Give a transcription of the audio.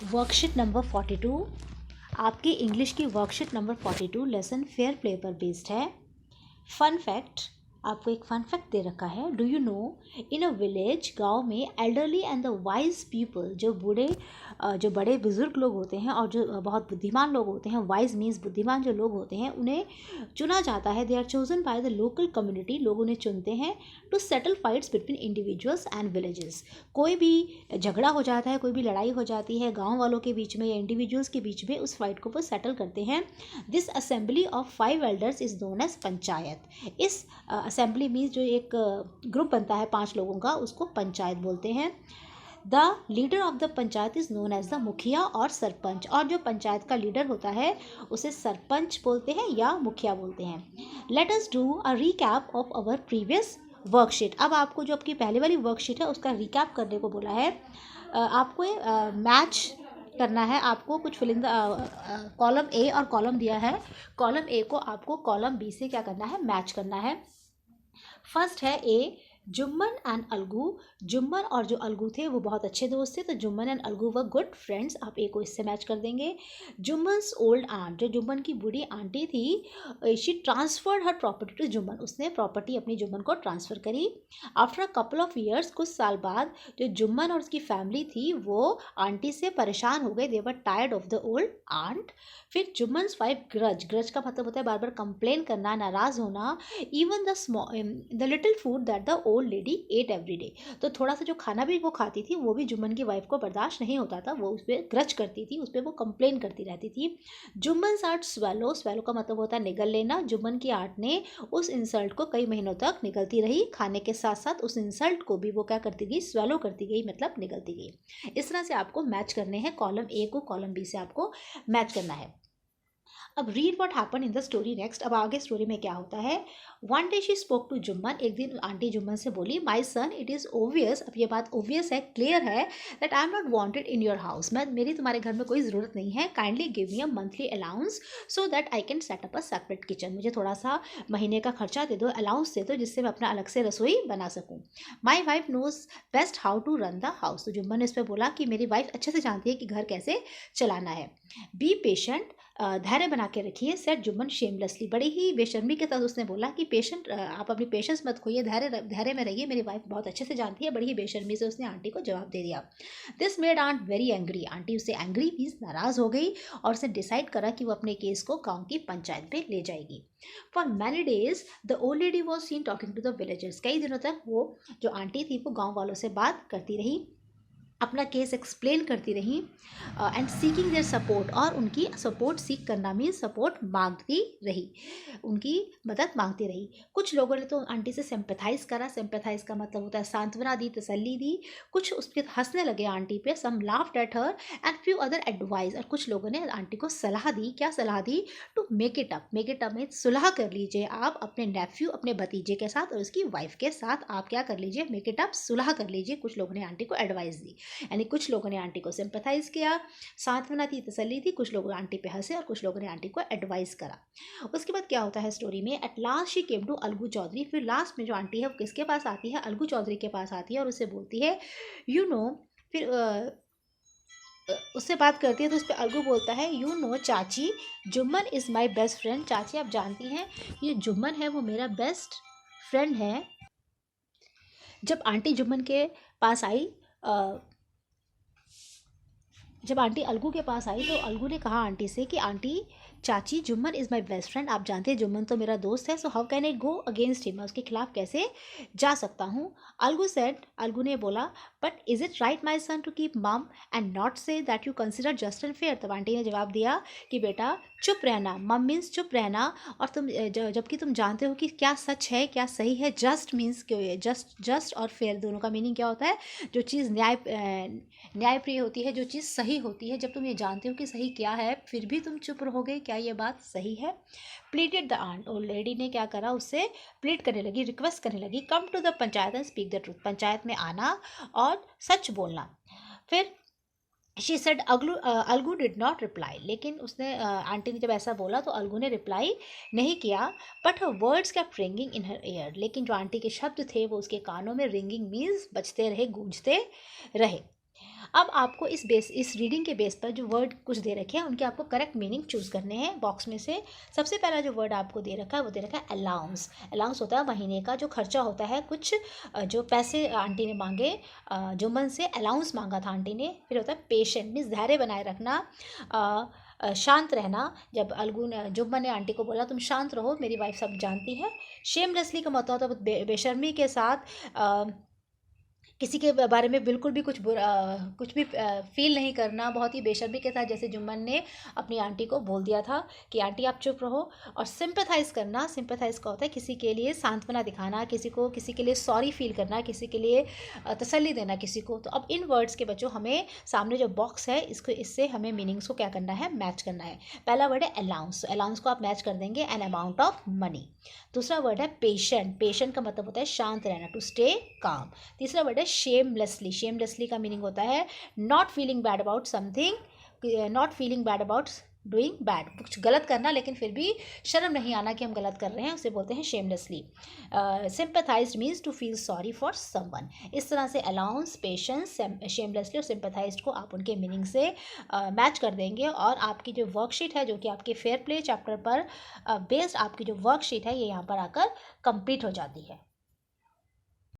Worksheet number 42 आपकी English की worksheet number 42 lesson fair play पर बेस्ड है। फन फैक्ट, आपको एक फन फैक्ट दे रखा है। Do you know in a village, गांव में elderly and the wise people, जो बड़े बुजुर्ग लोग होते हैं और जो बहुत बुद्धिमान लोग होते हैं, वाइज मीन्स बुद्धिमान जो लोग होते हैं, उन्हें चुना जाता है। They are chosen by the local community, लोग उन्हें चुनते हैं to settle fights between individuals and villages. कोई भी झगड़ा हो जाता है, कोई भी लड़ाई हो जाती है गाँव वालों के बीच में या इंडिविजुअल्स के बीच में, उस फाइट को वो सेटल करते हैं। This assembly of 5 elders is known as panchayat. इस असेंबली मीन्स जो एक ग्रुप बनता है 5 लोगों का, उसको पंचायत बोलते हैं। The leader of the panchayat is known as the mukhiya और सरपंच, और जो पंचायत का लीडर होता है उसे सरपंच बोलते हैं या मुखिया बोलते हैं। Let us do a recap of our previous worksheet. अब आपको जो आपकी पहले वाली वर्कशीट है उसका रिकैप करने को बोला है। आपको मैच करना है, आपको कुछ fill in the column A और कॉलम दिया है। कॉलम ए को आपको कॉलम बी से क्या करना है, मैच करना है। फर्स्ट है ए, जुम्मन एंड अलगू। जुम्मन और जो अलगू थे वो बहुत अच्छे दोस्त थे, तो Jumman and Algu were good friends. आप ए को इससे मैच कर देंगे। जुम्मन्स ओल्ड आंट, जो जुम्मन की बूढ़ी आंटी थी, she transferred her property to Jumman, उसने प्रॉपर्टी अपनी जुम्मन को ट्रांसफ़र करी। After a couple of years, कुछ साल बाद, जो जुम्मन और उसकी फैमिली थी वो आंटी से परेशान हो गए। They were tired of the old aunt. फिर जुम्मन्स वाइफ ग्रज, ग्रज का मतलब होता है बार बार कंप्लेन करना, नाराज़ होना। Even the little food that the old lady at every day, तो थोड़ा सा जो खाना भी वो खाती थी वो भी जुम्मन की वाइफ को बर्दाश्त नहीं होता था, वो उस पर ग्रज करती थी, उस पर वो कंप्लेन करती रहती थी। जुम्मन आर्ट स्वेलो, स्वेलो का मतलब होता है निगल लेना। जुम्मन की आर्ट ने उस इंसल्ट को कई महीनों तक निगलती रही, खाने के साथ साथ उस इंसल्ट को भी वो क्या करती गई, स्वेलो करती गई, मतलब निगलती गई। इस तरह से आपको मैच करने हैं, कॉलम ए को कॉलम बी से आपको मैच करना है। अब read what happen in the story next. अब आगे स्टोरी में क्या होता है। One day she spoke to Jumman, एक दिन आंटी जुम्मन से बोली, my son it is obvious, अब ये बात ओवियस है, क्लियर है, that I am not wanted in your house, मेरी तुम्हारे घर में कोई ज़रूरत नहीं है। Kindly give me a monthly allowance so that I can set up a separate kitchen, मुझे थोड़ा सा महीने का खर्चा दे दो, अलाउंस दे दो, जिससे मैं अपना अलग से रसोई बना सकूँ। My wife knows best how to run the house, तो जुम्मन ने इस पर बोला कि मेरी वाइफ अच्छे से जानती है कि घर कैसे चलाना है। बी पेशेंट, धैर्य बना के रखिए, सेट जुम्मन शेमलेसली, बड़ी ही बेशर्मी के साथ उसने बोला कि पेशेंट, आप अपनी पेशेंस मत खोइए, धैर्य में रहिए, मेरी वाइफ बहुत अच्छे से जानती है। बड़ी ही बेशर्मी से उसने आंटी को जवाब दे दिया। This made aunt very angry, aunty उससे एंग्री मीन्स नाराज़ हो गई और उसने डिसाइड करा कि वो अपने केस को गाँव की पंचायत में ले जाएगी। For many days the old lady was seen talking to the villagers, कई दिनों तक वो जो आंटी थी वो गाँव वालों से बात करती रही, अपना केस एक्सप्लेन करती रही, एंड सीकिंग देयर सपोर्ट, और उनकी सपोर्ट सीख करना मीन्स सपोर्ट मांगती रही, उनकी मदद मांगती रही। कुछ लोगों ने तो आंटी से सिंपैथाइज करा, सिंपैथाइज का मतलब होता है सांत्वना दी, तसल्ली दी। कुछ उस पर हंसने लगे आंटी पे, some laughed at her and few other advice, और कुछ लोगों ने आंटी को सलाह दी। क्या सलाह दी, टू मेक इट अप में सुलह कर लीजिए आप अपने नेफ्यू, अपने भतीजे के साथ और उसकी वाइफ के साथ, आप क्या कर लीजिए, मेक इट अप, सुलह कर लीजिए। कुछ लोगों ने आंटी को एडवाइस दी, यानी कुछ लोगों ने आंटी को सिंपैथाइज किया, सांत्वना थी, तसल्ली थी, कुछ लोग आंटी पे हंसे और कुछ लोगों ने आंटी को एडवाइस करा। उसके बाद क्या होता है स्टोरी में, at last she came to Algu Chaudhary, फिर लास्ट में जो आंटी है वो किसके पास आती है, अलगू चौधरी के पास आती है और उससे बोलती है, यू नो, फिर उससे बात करती है तो उस पर अलगू बोलता है, यू नो चाची, Jumman is my best friend, चाची आप जानती हैं ये जुम्मन है वो मेरा बेस्ट फ्रेंड है। जब आंटी जुम्मन के पास आई, जब आंटी अलगू के पास आई तो अलगू ने कहा आंटी से कि आंटी, चाची, Jumman is my best friend, आप जानते हैं जुम्मन तो मेरा दोस्त है, so how can I go against him, मैं उसके खिलाफ कैसे जा सकता हूँ। अलगू सेड, अलगू ने बोला, but is it right my son to keep mum and not say that you consider just and fair, तब आंटी ने जवाब दिया कि बेटा चुप रहना, मम मीन्स चुप रहना, और तुम जबकि तुम जानते हो कि क्या सच है क्या सही है। जस्ट मीन्स जस्ट और फेयर दोनों का मीनिंग क्या होता है, जो चीज़ न्यायप्रिय होती है, जो चीज़ सही होती है। जब तुम ये जानते हो कि सही क्या है फिर भी तुम चुप रहोगे, क्या ये बात सही है। प्लीटेड द आंट, और लेडी ने क्या करा, उससे प्लीट करने लगी, रिक्वेस्ट करने लगी, come to the panchayat and speak the truth, panchayat में आना और सच बोलना। फिर she said, Algu did not reply, लेकिन उसने आंटी ने जब ऐसा बोला तो अलगू ने रिप्लाई नहीं किया। But her words kept ringing in her year, लेकिन जो आंटी के शब्द थे वो उसके कानों में, रिंगिंग मीन्स बजते रहे, गूंजते रहे। अब आपको इस रीडिंग के बेस पर जो वर्ड कुछ दे रखे हैं उनके आपको करेक्ट मीनिंग चूज़ करने हैं बॉक्स में से। सबसे पहला जो वर्ड आपको दे रखा है वो दे रखा है अलाउंस। अलाउंस होता है महीने का जो खर्चा होता है, कुछ जो पैसे आंटी ने मांगे, जुम्मन से अलाउंस मांगा था आंटी ने। फिर होता है पेशेंट, मीन्स धैर्य बनाए रखना, शांत रहना। जब जुम्मन ने आंटी को बोला तुम शांत रहो, मेरी वाइफ सब जानती है। शेमलेसली का मतलब होता है बेशर्मी के साथ किसी के बारे में बिल्कुल भी कुछ भी फील नहीं करना, बहुत ही बेशर्मी के साथ, जैसे जुम्मन ने अपनी आंटी को बोल दिया था कि आंटी आप चुप रहो। और सिंपैथाइज़ करना, सिंपैथाइज़ का होता है किसी के लिए सांत्वना दिखाना, किसी के लिए सॉरी फील करना, किसी के लिए तसल्ली देना किसी को। तो अब इन वर्ड्स के बच्चों हमें सामने जो बॉक्स है इससे हमें मीनिंग्स को क्या करना है, मैच करना है। पहला वर्ड है अलाउंस, अलाउंस को आप मैच कर देंगे एन अमाउंट ऑफ मनी। दूसरा वर्ड है पेशेंट, पेशेंट का मतलब होता है शांत रहना, टू स्टे काम। तीसरा वर्ड है शेमलेसली, शेमलेसली का मीनिंग होता है not feeling bad about something, not feeling bad about doing bad, कुछ गलत करना लेकिन फिर भी शर्म नहीं आना कि हम गलत कर रहे हैं, उसे बोलते हैं shamelessly. Sympathised means to feel sorry for someone. इस तरह से अलाउंस, पेशेंस, शेमलेसली और सिंपैथाइज्ड को आप उनके मीनिंग से मैच कर देंगे और आपकी जो वर्कशीट है, जो कि आपके फेयर प्ले चैप्टर पर बेस्ड आपकी जो वर्कशीट है, ये यहाँ पर आकर कंप्लीट हो जाती है।